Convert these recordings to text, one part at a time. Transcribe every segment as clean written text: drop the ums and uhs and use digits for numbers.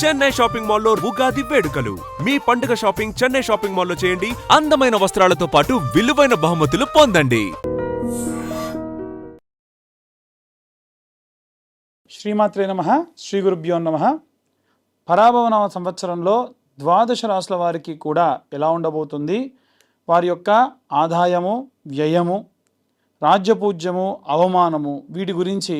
Chennai shopping మాల్లో ఉగాది వేడుకలు. మీ పండుగ షాపింగ్ చెన్నై షాపింగ్ మాల్లో చేయండి. అందమైన వస్త్రాలతో పాటు విలువైన బహుమతులు పొందండి. శ్రీమాత్రే నమః. శ్రీ గురుభ్యో నమః. పరాభవనామ సంవత్సరంలో ద్వాదశ రాశుల వారికి కూడా ఎలా ఉండబోతుంది, వారి యొక్క ఆదాయము, వ్యయము, రాజ్యపూజ్యము, అవమానము, వీటి గురించి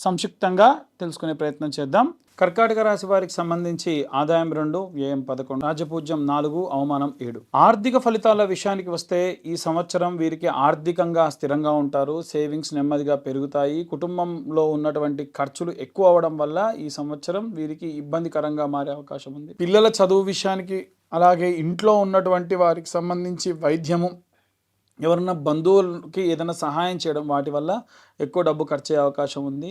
సంక్షిప్తంగా తెలుసుకునే ప్రయత్నం చేద్దాం. కర్కాటక రాశి వారికి సంబంధించి ఆదాయం 2, వ్యయం 11, రాజ్యపూజ్యం 4, అవమానం 7. ఆర్థిక ఫలితాల విషయానికి వస్తే ఈ సంవత్సరం వీరికి ఆర్థికంగా స్థిరంగా ఉంటారు. సేవింగ్స్ నెమ్మదిగా పెరుగుతాయి. కుటుంబంలో ఉన్నటువంటి ఖర్చులు ఎక్కువ అవడం వల్ల ఈ సంవత్సరం వీరికి ఇబ్బందికరంగా మారే అవకాశం ఉంది. పిల్లల చదువు విషయానికి, అలాగే ఇంట్లో ఉన్నటువంటి వారికి సంబంధించి వైద్యము, ఎవరన్నా బంధువులకి ఏదైనా సహాయం చేయడం, వాటి వల్ల ఎక్కువ డబ్బు ఖర్చు అయ్యే అవకాశం ఉంది.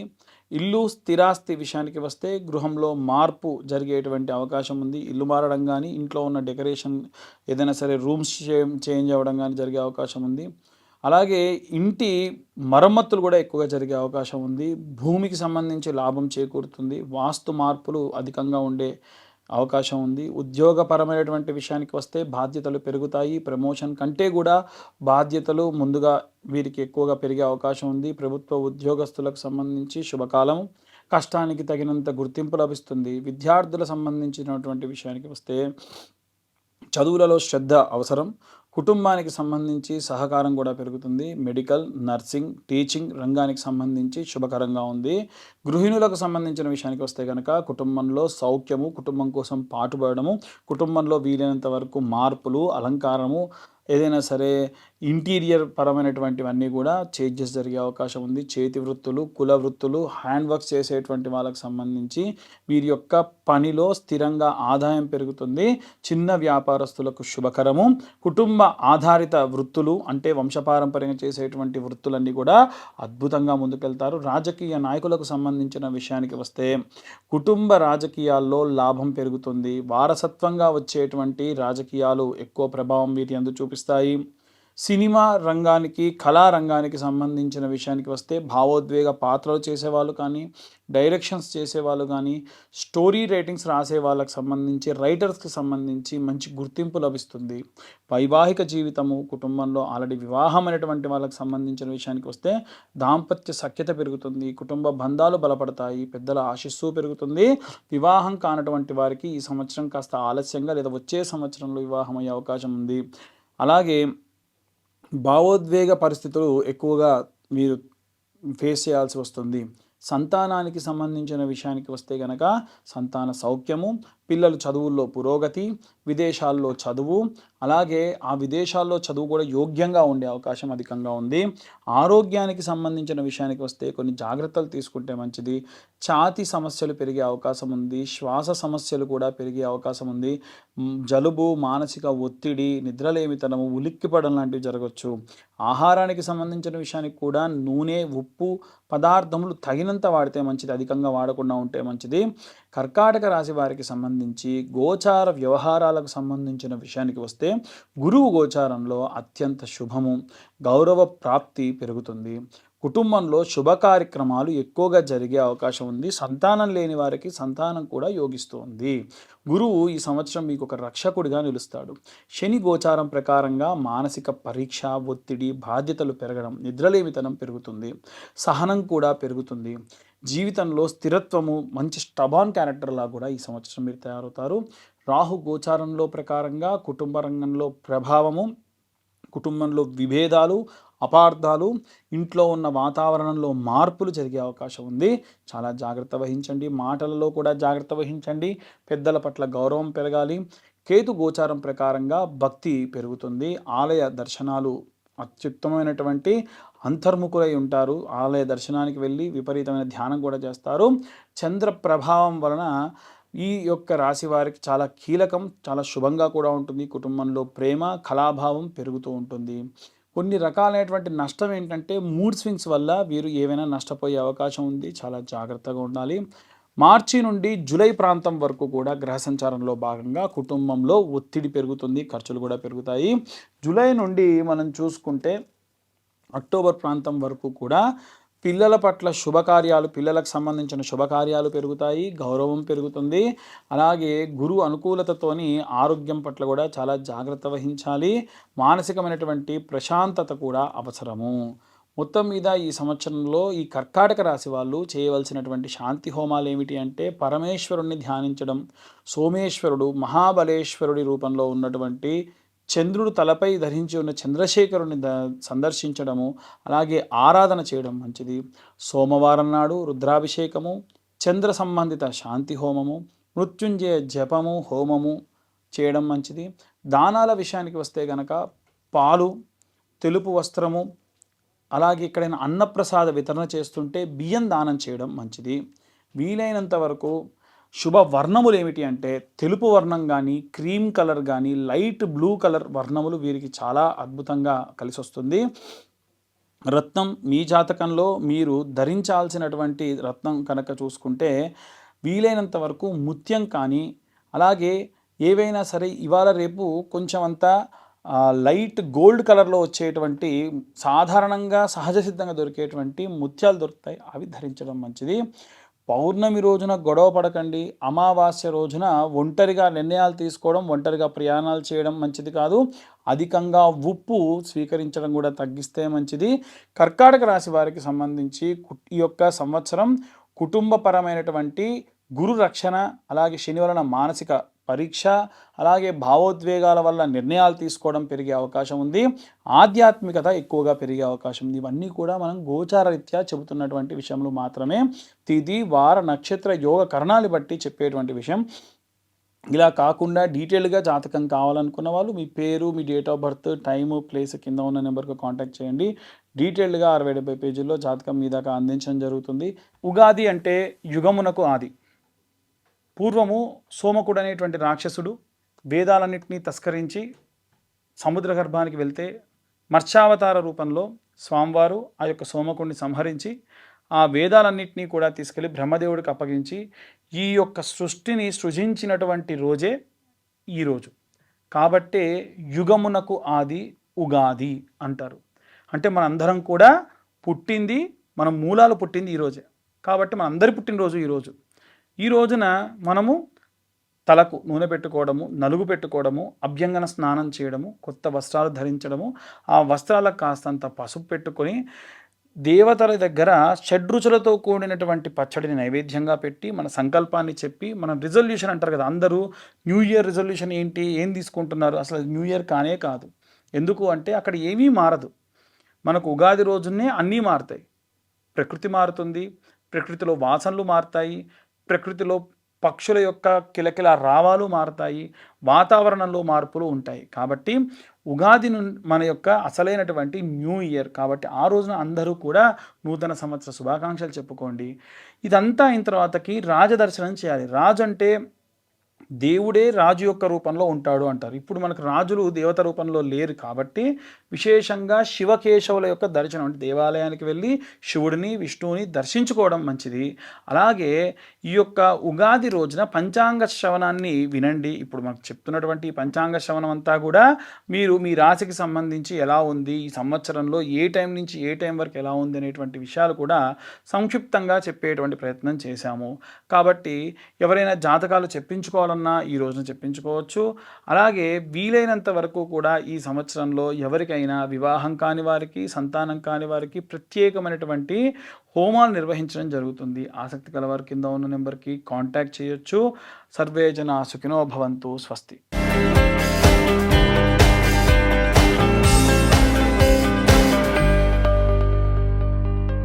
ఇల్లు స్థిరాస్తి విషయానికి వస్తే గృహంలో మార్పు జరిగేటువంటి అవకాశం ఉంది. ఇల్లు మారడం కానీ, ఇంట్లో ఉన్న డెకరేషన్ ఏదైనా సరే రూమ్స్ చేంజ్ అవ్వడం కానీ జరిగే అవకాశం ఉంది. అలాగే ఇంటి మరమ్మతులు కూడా ఎక్కువగా జరిగే అవకాశం ఉంది. భూమికి సంబంధించి లాభం చేకూరుతుంది. వాస్తు మార్పులు అధికంగా ఉండే అవకాశం ఉంది. ఉద్యోగపరమైనటువంటి విషయానికి వస్తే బాధ్యతలు పెరుగుతాయి. ప్రమోషన్ కంటే కూడా బాధ్యతలు ముందుగా వీరికి ఎక్కువగా పెరిగే అవకాశం ఉంది. ప్రభుత్వ ఉద్యోగస్తులకు సంబంధించి శుభకాలం. కష్టానికి తగినంత గుర్తింపు లభిస్తుంది. విద్యార్థులకు సంబంధించినటువంటి విషయానికి వస్తే చదువులలో శ్రద్ధ అవసరం. కుటుంబానికి సంబంధించి సహకారం కూడా పెరుగుతుంది. మెడికల్, నర్సింగ్, టీచింగ్ రంగానికి సంబంధించి శుభకరంగా ఉంది. గృహిణులకు సంబంధించిన విషయానికి వస్తే కనుక కుటుంబంలో సౌఖ్యము, కుటుంబం కోసం పాటుపడము, కుటుంబంలో వీలైనంత వరకు మార్పులు, అలంకారము, ఏదైనా సరే ఇంటీరియర్ పరమైనటువంటివన్నీ కూడా చేంజెస్ జరిగే అవకాశం ఉంది. చేతి వృత్తులు, కుల వృత్తులు, హ్యాండ్ వర్క్స్ చేసేటువంటి వాళ్ళకి సంబంధించి వీరి యొక్క పనిలో స్థిరంగా ఆదాయం పెరుగుతుంది. చిన్న వ్యాపారస్తులకు శుభకరము. కుటుంబ ఆధారిత వృత్తులు అంటే వంశపారంపర్యంగా చేసేటువంటి వృత్తులన్నీ కూడా అద్భుతంగా ముందుకెళ్తారు. రాజకీయ నాయకులకు సంబంధించిన విషయానికి వస్తే కుటుంబ రాజకీయాల్లో లాభం పెరుగుతుంది. వారసత్వంగా వచ్చేటువంటి రాజకీయాలు ఎక్కువ ప్రభావం వీటి యందు చూపిస్తాయి. సినిమా రంగానికి, కళారంగానికి సంబంధించిన విషయానికి వస్తే భావోద్వేగ పాత్రలు చేసేవాళ్ళు కానీ, డైరెక్షన్స్ చేసేవాళ్ళు కానీ, స్టోరీ రైటింగ్స్ రాసే వాళ్ళకి సంబంధించి, రైటర్స్కి సంబంధించి మంచి గుర్తింపు లభిస్తుంది. వైవాహిక జీవితము, కుటుంబంలో ఆల్రెడీ వివాహం అనేటువంటి వాళ్ళకి సంబంధించిన విషయానికి వస్తే దాంపత్య సఖ్యత పెరుగుతుంది. కుటుంబ బంధాలు బలపడతాయి. పెద్దల ఆశీస్సు పెరుగుతుంది. వివాహం కానటువంటి వారికి ఈ సంవత్సరం కాస్త ఆలస్యంగా లేదా వచ్చే సంవత్సరంలో వివాహం అయ్యే అవకాశం ఉంది. అలాగే భావోద్వేగ పరిస్థితులు ఎక్కువగా మీరు ఫేస్ చేయాల్సి వస్తుంది. సంతానానికి సంబంధించిన విషయానికి వస్తే కనుక సంతాన సౌఖ్యము, పిల్లలు చదువుల్లో పురోగతి, విదేశాల్లో చదువు, అలాగే ఆ విదేశాల్లో చదువు కూడా యోగ్యంగా ఉండే అవకాశం అధికంగా ఉంది. ఆరోగ్యానికి సంబంధించిన విషయానికి వస్తే కొన్ని జాగ్రత్తలు తీసుకుంటే మంచిది. ఛాతీ సమస్యలు పెరిగే అవకాశం ఉంది. శ్వాస సమస్యలు కూడా పెరిగే అవకాశం ఉంది. జలుబు, మానసిక ఒత్తిడి, నిద్రలేమితనము, ఉలిక్కిపడడం లాంటివి జరగవచ్చు. ఆహారానికి సంబంధించిన విషయానికి కూడా నూనె, ఉప్పు పదార్థములు తగినంత వాడితే మంచిది, అధికంగా వాడకుండా ఉంటే మంచిది. కర్కాటక రాశి వారికి సంబంధించి గోచార వ్యవహారాలకు సంబంధించిన విషయానికి వస్తే గురువు గోచారంలో అత్యంత శుభము, గౌరవ ప్రాప్తి పెరుగుతుంది. కుటుంబంలో శుభ కార్యక్రమాలు ఎక్కువగా జరిగే అవకాశం ఉంది. సంతానం లేని వారికి సంతానం కూడా యోగిస్తుంది. గురువు ఈ సంవత్సరం మీకు ఒక రక్షకుడిగా నిలుస్తాడు. శని గోచారం ప్రకారంగా మానసిక పరీక్ష, ఒత్తిడి, బాధ్యతలు పెరగడం, నిద్రలేమితనం పెరుగుతుంది. సహనం కూడా పెరుగుతుంది. జీవితంలో స్థిరత్వము, మంచి స్టబాన్ క్యారెక్టర్లా కూడా ఈ సంవత్సరం మీరు తయారవుతారు. రాహు గోచారంలో ప్రకారంగా కుటుంబ రంగంలో ప్రభావము, కుటుంబంలో విభేదాలు, అపార్థాలు, ఇంట్లో ఉన్న వాతావరణంలో మార్పులు జరిగే అవకాశం ఉంది. చాలా జాగ్రత్త వహించండి. మాటలలో కూడా జాగ్రత్త వహించండి. పెద్దల పట్ల గౌరవం పెరగాలి. కేతు గోచారం ప్రకారంగా భక్తి పెరుగుతుంది. ఆలయ దర్శనాలు అత్యుత్తమైనటువంటి అంతర్ముఖులై ఉంటారు. ఆలయ దర్శనానికి వెళ్ళి విపరీతమైన ధ్యానం కూడా చేస్తారు. చంద్ర ప్రభావం వలన ఈ యొక్క రాశి వారికి చాలా కీలకం, చాలా శుభంగా కూడా ఉంటుంది. కుటుంబంలో ప్రేమ, కళాభావం పెరుగుతూ ఉంటుంది. కొన్ని రకాలైనటువంటి నష్టం ఏంటంటే మూడ్ స్వింగ్స్ వల్ల వీరు ఏవైనా నష్టపోయే అవకాశం ఉంది. చాలా జాగ్రత్తగా ఉండాలి. మార్చి నుండి జూలై ప్రాంతం వరకు కూడా గ్రహ సంచారంలో భాగంగా కుటుంబంలో ఒత్తిడి పెరుగుతుంది, ఖర్చులు కూడా పెరుగుతాయి. జూలై నుండి మనం చూసుకుంటే అక్టోబర్ ప్రాంతం వరకు కూడా పిల్లల పట్ల శుభకార్యాలు, పిల్లలకు సంబంధించిన శుభకార్యాలు పెరుగుతాయి, గౌరవం పెరుగుతుంది. అలాగే గురు అనుకూలతతోని ఆరోగ్యం పట్ల కూడా చాలా జాగ్రత్త వహించాలి. మానసికమైనటువంటి ప్రశాంతత కూడా అవసరము. మొత్తం మీద ఈ సంవత్సరంలో ఈ కర్కాటక రాశి వాళ్ళు చేయవలసినటువంటి శాంతి హోమాలు ఏమిటి అంటే పరమేశ్వరుణ్ణి ధ్యానించడం, సోమేశ్వరుడు మహాబలేశ్వరుడి రూపంలో ఉన్నటువంటి చంద్రుడు తలపై ధరించి ఉన్న చంద్రశేఖరుని సందర్శించడము, అలాగే ఆరాధన చేయడం మంచిది. సోమవారం నాడు రుద్రాభిషేకము, చంద్ర సంబంధిత శాంతి హోమము, మృత్యుంజయ జపము హోమము చేయడం మంచిది. దానాల విషయానికి వస్తే గనక పాలు, తెలుపు వస్త్రము, అలాగే ఎక్కడైనా అన్నప్రసాద వితరణ చేస్తుంటే బియ్యం దానం చేయడం మంచిది. వీలైనంత వరకు శుభ వర్ణములు ఏమిటి అంటే తెలుపు వర్ణం కానీ, క్రీమ్ కలర్ కానీ, లైట్ బ్లూ కలర్ వర్ణములు వీరికి చాలా అద్భుతంగా కలిసి వస్తుంది. రత్నం మీ జాతకంలో మీరు ధరించాల్సినటువంటి రత్నం కనుక చూసుకుంటే వీలైనంత వరకు ముత్యం కానీ, అలాగే ఏవైనా సరే ఇవాళ రేపు కొంచెం అంతా లైట్ గోల్డ్ కలర్లో వచ్చేటువంటి సాధారణంగా సహజ సిద్ధంగా దొరికేటువంటి ముత్యాలు దొరుకుతాయి, అవి ధరించడం మంచిది. పౌర్ణమి రోజున గొడవ పడకండి. అమావాస్య రోజున ఒంటరిగా నిర్ణయాలు తీసుకోవడం, ఒంటరిగా ప్రయాణాలు చేయడం మంచిది కాదు. అధికంగా ఉప్పు స్వీకరించడం కూడా తగ్గిస్తే మంచిది. కర్కాటక రాశి వారికి సంబంధించి ఈ యొక్క సంవత్సరం కుటుంబపరమైనటువంటి గురు రక్షణ, అలాగే శని వలన మానసిక పరీక్ష, అలాగే భావోద్వేగాల వల్ల నిర్ణయాలు తీసుకోవడం పెరిగే అవకాశం ఉంది. ఆధ్యాత్మికత ఎక్కువగా పెరిగే అవకాశం ఉంది. ఇవన్నీ కూడా మనం గోచారరీత్యా చెబుతున్నటువంటి విషయంలో మాత్రమే, తిథి వార నక్షత్ర యోగ కరణాలు బట్టి చెప్పేటువంటి విషయం. ఇలా కాకుండా డీటెయిల్గా జాతకం కావాలనుకున్న వాళ్ళు మీ పేరు, మీ date of birth, time, place కింద ఉన్న నెంబర్కి కాంటాక్ట్ చేయండి. డీటెయిల్డ్గా 60-70 పేజీల్లో జాతకం మీ దాకా అందించడం జరుగుతుంది. ఉగాది అంటే యుగమునకు ఆది. పూర్వము సోమకుడు అనేటువంటి రాక్షసుడు వేదాలన్నింటినీ తస్కరించి సముద్ర గర్భానికి వెళ్తే మత్స్యావతార రూపంలో స్వామివారు ఆ యొక్క సోమకుడిని సంహరించి ఆ వేదాలన్నింటినీ కూడా తీసుకెళ్ళి బ్రహ్మదేవుడికి అప్పగించి ఈ యొక్క సృష్టిని సృజించినటువంటి రోజే ఈరోజు. కాబట్టే యుగమునకు ఆది ఉగాది అంటారు. అంటే మనందరం కూడా పుట్టింది, మన మూలాలు పుట్టింది ఈరోజే. కాబట్టి మనందరి పుట్టినరోజు ఈరోజు. ఈ రోజున మనము తలకు నూనె పెట్టుకోవడము, నలుగు పెట్టుకోవడము, అభ్యంగన స్నానం చేయడము, కొత్త వస్త్రాలు ధరించడము, ఆ వస్త్రాలకు కాస్తంత పసుపు పెట్టుకొని దేవతల దగ్గర షడ్రుచులతో కూడినటువంటి పచ్చడిని నైవేద్యంగా పెట్టి మన సంకల్పాన్ని చెప్పి, మనం రిజల్యూషన్ అంటారు కదా, అందరూ న్యూ ఇయర్ రిజల్యూషన్ ఏంటి, ఏం తీసుకుంటున్నారు, అసలు న్యూ ఇయర్ కానే కాదు. ఎందుకు అంటే అక్కడ ఏమీ మారదు. మనకు ఉగాది రోజునే అన్నీ మారుతాయి. ప్రకృతి మారుతుంది, ప్రకృతిలో వాసనలు మారుతాయి, ప్రకృతిలో పక్షుల యొక్క కిలకిల రావాలు మారుతాయి, వాతావరణంలో మార్పులు ఉంటాయి. కాబట్టి ఉగాది మన యొక్క అసలైనటువంటి న్యూ ఇయర్. కాబట్టి ఆ రోజున అందరూ కూడా నూతన సంవత్సర శుభాకాంక్షలు చెప్పుకోండి. ఇదంతా అయిన తర్వాతకి రాజదర్శనం చేయాలి. రాజు అంటే దేవుడే రాజు యొక్క రూపంలో ఉంటాడు అంటారు. ఇప్పుడు మనకు రాజులు దేవత రూపంలో లేరు కాబట్టి విశేషంగా శివకేశవుల యొక్క దర్శనం, అంటే దేవాలయానికి వెళ్ళి శివుడిని, విష్ణువుని దర్శించుకోవడం మంచిది. అలాగే ఈ యొక్క ఉగాది రోజున పంచాంగ శ్రవణాన్ని వినండి. ఇప్పుడు మనకు చెప్తున్నటువంటి పంచాంగ శ్రవణం అంతా కూడా మీరు మీ రాశికి సంబంధించి ఎలా ఉంది, ఈ సంవత్సరంలో ఏ టైం నుంచి ఏ టైం వరకు ఎలా ఉంది అనేటువంటి విషయాలు కూడా సంక్షిప్తంగా చెప్పేటువంటి ప్రయత్నం చేశాము. కాబట్టి ఎవరైనా జాతకాలు చెప్పించుకోవాలన్నా ఈ రోజున చెప్పించుకోవచ్చు. అలాగే వీలైనంత వరకు కూడా ఈ సంవత్సరంలో ఎవరికైనా వివాహం కాని వారికి, సంతానం కాని వారికి ప్రత్యేకమైనటువంటి హోమాలు నిర్వహించడం జరుగుతుంది. ఆసక్తి కలవారి కింద ఉన్న నెంబర్కి కాంటాక్ట్ చేయొచ్చు. సర్వే జనా సుఖినో భవంతు. స్వస్తి.